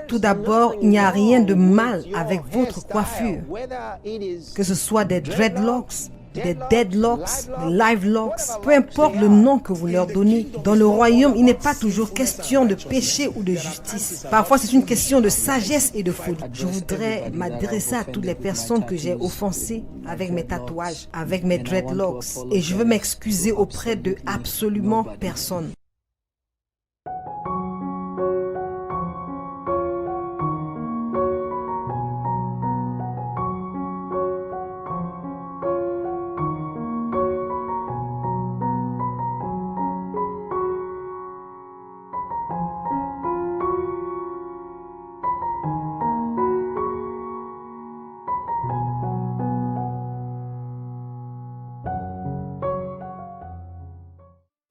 Tout d'abord, il n'y a rien de mal avec votre coiffure, que ce soit des dreadlocks, des deadlocks, des livelocks, peu importe le nom que vous leur donnez. Dans le royaume, il n'est pas toujours question de péché ou de justice. Parfois, c'est une question de sagesse et de folie. Je voudrais m'adresser à toutes les personnes que j'ai offensées avec mes tatouages, avec mes dreadlocks, et je veux m'excuser auprès de absolument personne.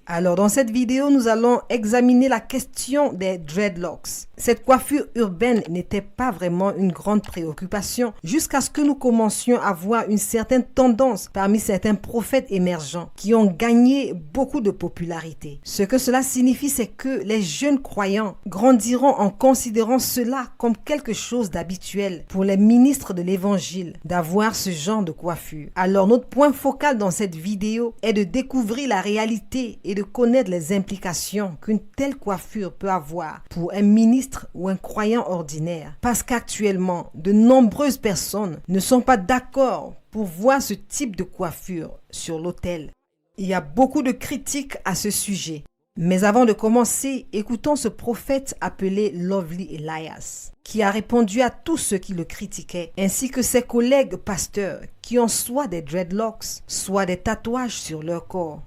Alors, dans cette vidéo, nous allons examiner la question des dreadlocks. Cette coiffure urbaine n'était pas vraiment une grande préoccupation jusqu'à ce que nous commencions à voir une certaine tendance parmi certains prophètes émergents qui ont gagné beaucoup de popularité. Ce que cela signifie, c'est que les jeunes croyants grandiront en considérant cela comme quelque chose d'habituel pour les ministres de l'évangile d'avoir ce genre de coiffure. Alors, notre point focal dans cette vidéo est de découvrir la réalité et de connaître les implications qu'une telle coiffure peut avoir pour un ministre ou un croyant ordinaire. Parce qu'actuellement, de nombreuses personnes ne sont pas d'accord pour voir ce type de coiffure sur l'autel. Il y a beaucoup de critiques à ce sujet. Mais avant de commencer, écoutons ce prophète appelé Lovely Elias, qui a répondu à tous ceux qui le critiquaient, ainsi que ses collègues pasteurs qui ont soit des dreadlocks, soit des tatouages sur leur corps.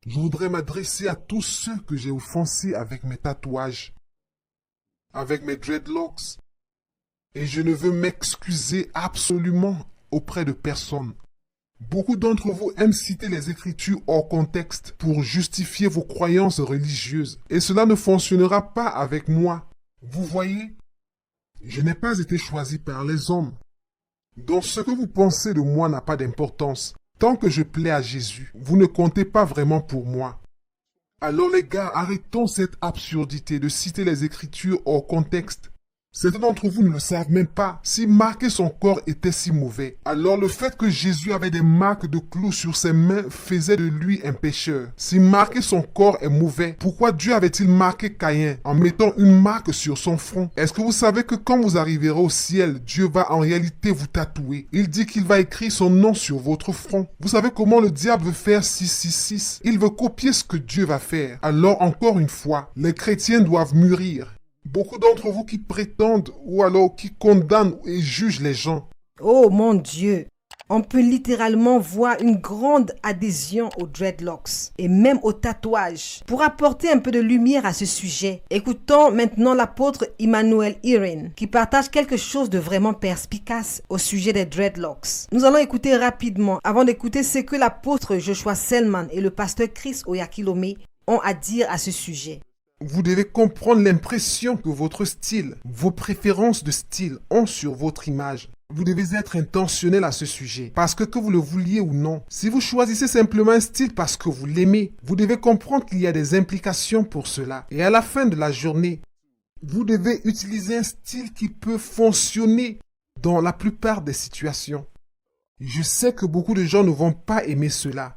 Je voudrais m'adresser à tous ceux que j'ai offensés avec mes tatouages, avec mes dreadlocks. Et je ne veux m'excuser absolument auprès de personne. Beaucoup d'entre vous aiment citer les Écritures hors contexte pour justifier vos croyances religieuses. Et cela ne fonctionnera pas avec moi. Vous voyez, je n'ai pas été choisi par les hommes. Donc ce que vous pensez de moi n'a pas d'importance. Tant que je plais à Jésus, vous ne comptez pas vraiment pour moi. Alors les gars, arrêtons cette absurdité de citer les Écritures hors contexte. Certains d'entre vous ne le savent même pas. Si marquer son corps était si mauvais, alors le fait que Jésus avait des marques de clous sur ses mains faisait de lui un pécheur. Si marquer son corps est mauvais, pourquoi Dieu avait-il marqué Caïn en mettant une marque sur son front? Est-ce que vous savez que quand vous arriverez au ciel, Dieu va en réalité vous tatouer? Il dit qu'il va écrire son nom sur votre front. Vous savez comment le diable veut faire 666? Il veut copier ce que Dieu va faire. Alors encore une fois, les chrétiens doivent mûrir. Beaucoup d'entre vous qui prétendent ou alors qui condamnent et jugent les gens. Oh mon Dieu! On peut littéralement voir une grande adhésion aux dreadlocks et même aux tatouages. Pour apporter un peu de lumière à ce sujet, écoutons maintenant l'apôtre Emmanuel Irene qui partage quelque chose de vraiment perspicace au sujet des dreadlocks. Nous allons écouter rapidement avant d'écouter ce que l'apôtre Joshua Selman et le pasteur Chris Oyakhilome ont à dire à ce sujet. Vous devez comprendre l'impression que votre style, vos préférences de style ont sur votre image. Vous devez être intentionnel à ce sujet, parce que vous le vouliez ou non. Si vous choisissez simplement un style parce que vous l'aimez, vous devez comprendre qu'il y a des implications pour cela. Et à la fin de la journée, vous devez utiliser un style qui peut fonctionner dans la plupart des situations. Je sais que beaucoup de gens ne vont pas aimer cela.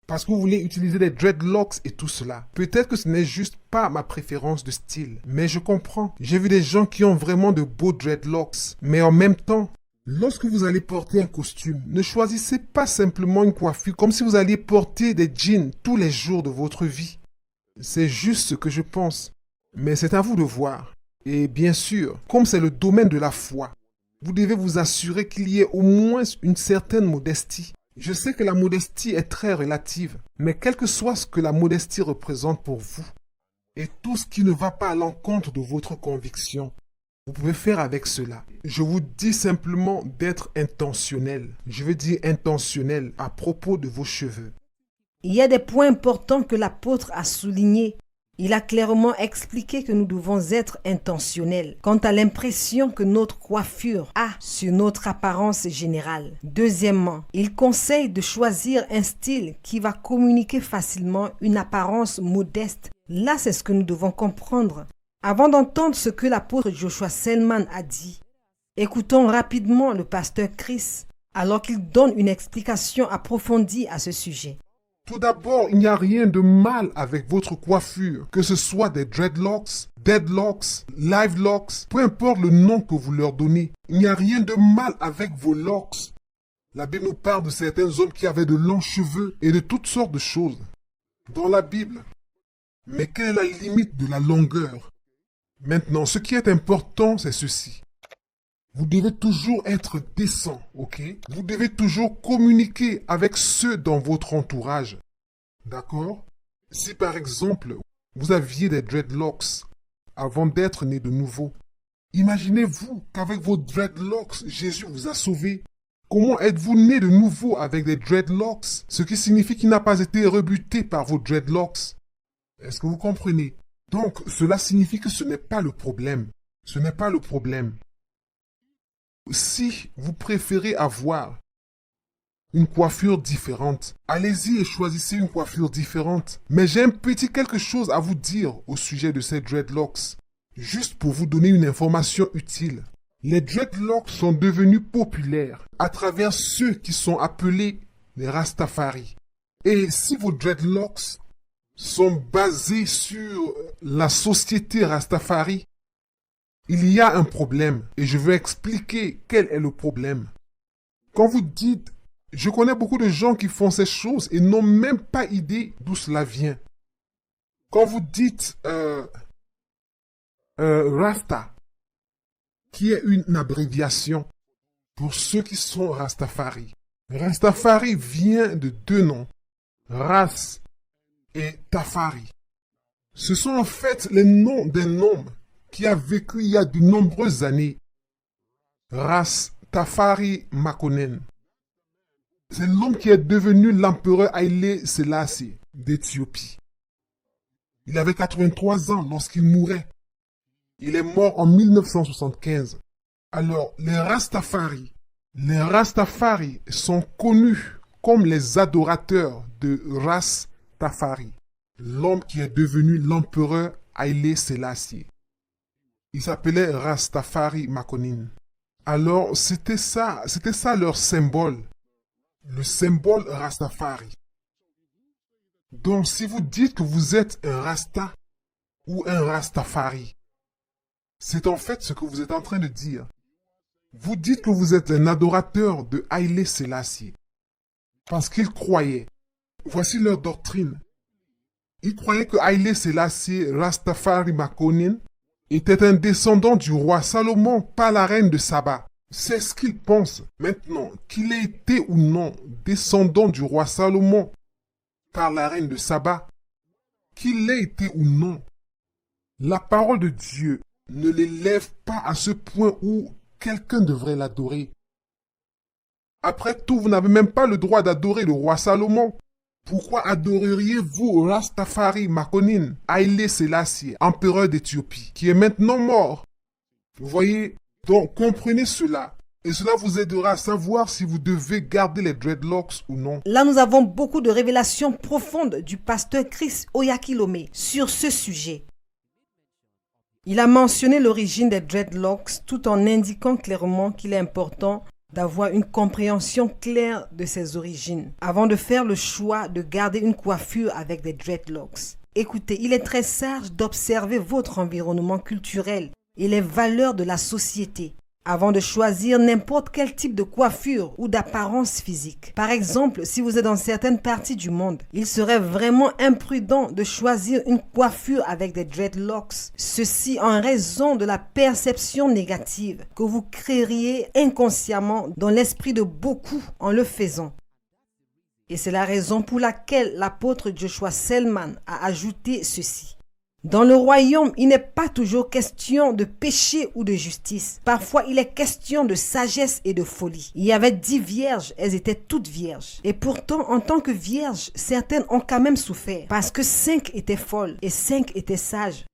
Parce que vous voulez utiliser des dreadlocks et tout cela. Peut-être que ce n'est juste pas ma préférence de style. Mais je comprends. J'ai vu des gens qui ont vraiment de beaux dreadlocks. Mais en même temps, lorsque vous allez porter un costume, ne choisissez pas simplement une coiffure comme si vous alliez porter des jeans tous les jours de votre vie. C'est juste ce que je pense. Mais c'est à vous de voir. Et bien sûr, comme c'est le domaine de la foi, vous devez vous assurer qu'il y ait au moins une certaine modestie. Je sais que la modestie est très relative, mais quel que soit ce que la modestie représente pour vous, et tout ce qui ne va pas à l'encontre de votre conviction, vous pouvez faire avec cela. Je vous dis simplement d'être intentionnel. Je veux dire intentionnel à propos de vos cheveux. Il y a des points importants que l'apôtre a soulignés. Il a clairement expliqué que nous devons être intentionnels quant à l'impression que notre coiffure a sur notre apparence générale. Deuxièmement, il conseille de choisir un style qui va communiquer facilement une apparence modeste. Là, c'est ce que nous devons comprendre. Avant d'entendre ce que l'apôtre Joshua Selman a dit, écoutons rapidement le pasteur Chris alors qu'il donne une explication approfondie à ce sujet. Tout d'abord, il n'y a rien de mal avec votre coiffure, que ce soit des dreadlocks, deadlocks, live locks, peu importe le nom que vous leur donnez. Il n'y a rien de mal avec vos locks. La Bible nous parle de certains hommes qui avaient de longs cheveux et de toutes sortes de choses dans la Bible. Mais quelle est la limite de la longueur? Maintenant, ce qui est important, c'est ceci. Vous devez toujours être décent, ok? Vous devez toujours communiquer avec ceux dans votre entourage. D'accord? Si par exemple, vous aviez des dreadlocks avant d'être né de nouveau, imaginez-vous qu'avec vos dreadlocks, Jésus vous a sauvé. Comment êtes-vous né de nouveau avec des dreadlocks? Ce qui signifie qu'il n'a pas été rebuté par vos dreadlocks. Est-ce que vous comprenez? Donc, cela signifie que ce n'est pas le problème. Ce n'est pas le problème. Si vous préférez avoir une coiffure différente, allez-y et choisissez une coiffure différente. Mais j'ai un petit quelque chose à vous dire au sujet de ces dreadlocks, juste pour vous donner une information utile. Les dreadlocks sont devenus populaires à travers ceux qui sont appelés les Rastafari. Et si vos dreadlocks sont basés sur la société Rastafari, il y a un problème et je vais expliquer quel est le problème. Quand vous dites, je connais beaucoup de gens qui font ces choses et n'ont même pas idée d'où cela vient. Quand vous dites Rasta, qui est une abréviation pour ceux qui sont Rastafari. Rastafari vient de deux noms, Ras et Tafari. Ce sont en fait les noms d'un homme qui a vécu il y a de nombreuses années. Ras Tafari Makonnen. C'est l'homme qui est devenu l'empereur Haïlé Sélassié d'Éthiopie. Il avait 83 ans lorsqu'il mourait. Il est mort en 1975. Alors, les Rastafari sont connus comme les adorateurs de Ras Tafari, l'homme qui est devenu l'empereur Haïlé Sélassié. Il s'appelait Rastafari Makonnen. Alors, c'était ça leur symbole. Le symbole Rastafari. Donc, si vous dites que vous êtes un Rasta ou un Rastafari, c'est en fait ce que vous êtes en train de dire. Vous dites que vous êtes un adorateur de Haïlé Sélassié. Parce qu'ils croyaient. Voici leur doctrine. Ils croyaient que Haïlé Sélassié Rastafari Makonnen était un descendant du roi Salomon par la reine de Saba. C'est ce qu'ils pensent. Maintenant, qu'il ait été ou non descendant du roi Salomon par la reine de Saba, qu'il ait été ou non, la parole de Dieu ne l'élève pas à ce point où quelqu'un devrait l'adorer. Après tout, vous n'avez même pas le droit d'adorer le roi Salomon. Pourquoi adoreriez-vous Rastafari Makonnen, Haïlé Sélassié, empereur d'Éthiopie, qui est maintenant mort? Vous voyez? Donc, comprenez cela. Et cela vous aidera à savoir si vous devez garder les dreadlocks ou non. Là, nous avons beaucoup de révélations profondes du pasteur Chris Oyakhilome sur ce sujet. Il a mentionné l'origine des dreadlocks tout en indiquant clairement qu'il est important d'avoir une compréhension claire de ses origines avant de faire le choix de garder une coiffure avec des dreadlocks. Écoutez, il est très sage d'observer votre environnement culturel et les valeurs de la société avant de choisir n'importe quel type de coiffure ou d'apparence physique. Par exemple, si vous êtes dans certaines parties du monde, il serait vraiment imprudent de choisir une coiffure avec des dreadlocks. Ceci en raison de la perception négative que vous créeriez inconsciemment dans l'esprit de beaucoup en le faisant. Et c'est la raison pour laquelle l'apôtre Joshua Selman a ajouté ceci. Dans le royaume, il n'est pas toujours question de péché ou de justice. Parfois, il est question de sagesse et de folie. Il y avait 10 vierges, elles étaient toutes vierges. Et pourtant, en tant que vierges, certaines ont quand même souffert. Parce que 5 étaient folles et 5 étaient sages.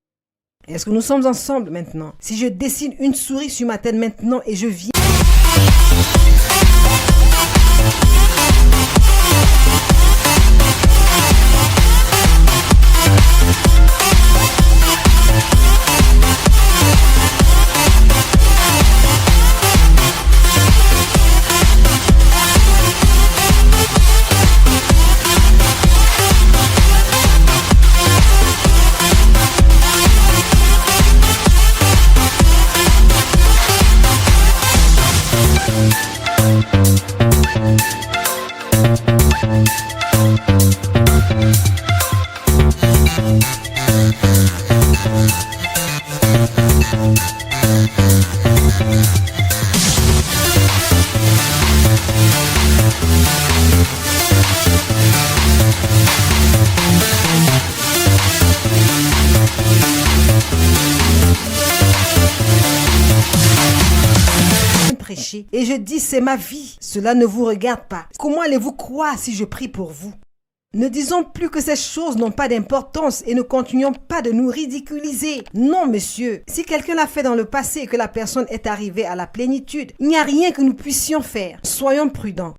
Est-ce que nous sommes ensemble maintenant? Si je dessine une souris sur ma tête maintenant et je viens... Prêcher et je dis c'est ma vie. Cela ne vous regarde pas. Comment allez-vous croire si je prie pour vous? Ne disons plus que ces choses n'ont pas d'importance et ne continuons pas de nous ridiculiser. Non, monsieur. Si quelqu'un l'a fait dans le passé et que la personne est arrivée à la plénitude, il n'y a rien que nous puissions faire. Soyons prudents.